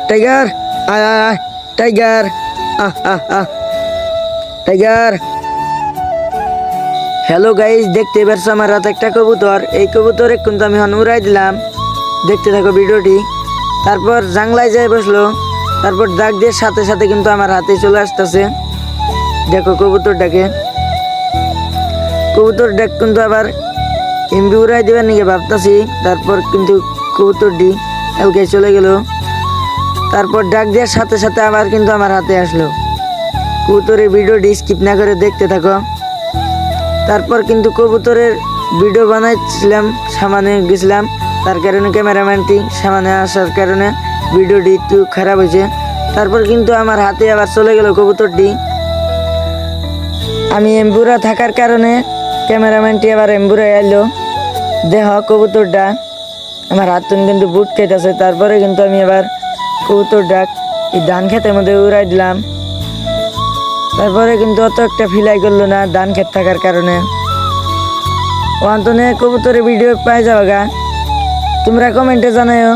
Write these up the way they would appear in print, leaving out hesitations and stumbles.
Tiger আয় আয় আয় টাইগার টাইগার। হ্যালো গাইস, দেখতে পারছো আমার হাতে একটা কবুতর। এই কবুতর কিন্তু আমি উড়াই দিলাম, দেখতে থাকো ভিডিওটি। তারপর জাংলায় যায় বসলো, তারপর ডাক দিয়ে সাথে সাথে কিন্তু আমার হাতে চলে আসতেছে। দেখো কবুতরটাকে, কবুতর ডাক কিন্তু আবার এমবি উড়াই দেবার নিকে ভাবতাছি। তারপর কিন্তু কবুতরটি এলকে চলে গেল। তারপর ডাক দেওয়ার সাথে সাথে আবার কিন্তু আমার হাতে আসলো। কবুতরের ভিডিওটি স্কিপ না করে দেখতে থাকো। তারপর কিন্তু কবুতরের ভিডিও বানাইছিলাম, সামনে গেছিলাম, তার কারণে ক্যামেরাম্যানটি সামনে আসার কারণে ভিডিওটি একটু খারাপ হয়েছে। তারপর কিন্তু আমার হাতে আবার চলে গেল কবুতরটি। আমি এম্বুরা থাকার কারণে ক্যামেরাম্যানটি আবার এম্বুরা এলো। দেখ কবুতরটা আমার হাত কিন্তু বুট খেতেছে। তারপরে কিন্তু আমি আবার কবুতরটা এই ধান খেতের মধ্যে উড়াই দিলাম। তারপরে কিন্তু অত একটা ফিলাই করলো না ধান ক্ষেত থাকার কারণে। ওয়ান্তনে কবুতরের ভিডিও পাই যাবে গা। তোমরা কমেন্টে জানাও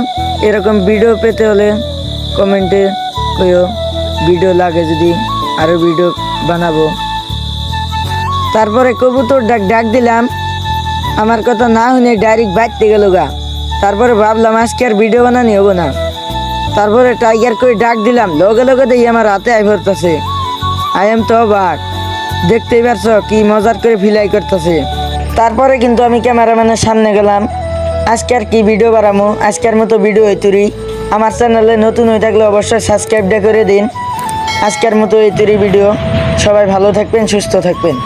এরকম ভিডিও পেতে হলে, কমেন্টে কইও ভিডিও লাগে যদি আরো ভিডিও বানাবো। তারপরে কবুতর ডাক দিলাম, আমার কথা না শুনে ডাইরেক্ট বাইতে গেল গা। তারপরে ভাবলাম আজকে আর ভিডিও বানানি হবো না। তারপরে টাইগার করে ডাক দিলাম, লগে লগে দেখি আমার হাতে আই ভরতেছে। আই এম তো অবাক, দেখতেই পারছ কি মজার করে ফিলাই করতেছে। তারপরে কিন্তু আমি ক্যামেরাম্যানের সামনে গেলাম। আজকে আর কি ভিডিও বানাবো, আজকের মতো ভিডিও এই তুরি। আমার চ্যানেলে নতুন হয়ে থাকলে অবশ্যই সাবস্ক্রাইবটা করে দিন। আজকের মতো এই তুরি ভিডিও। সবাই ভালো থাকবেন, সুস্থ থাকবেন।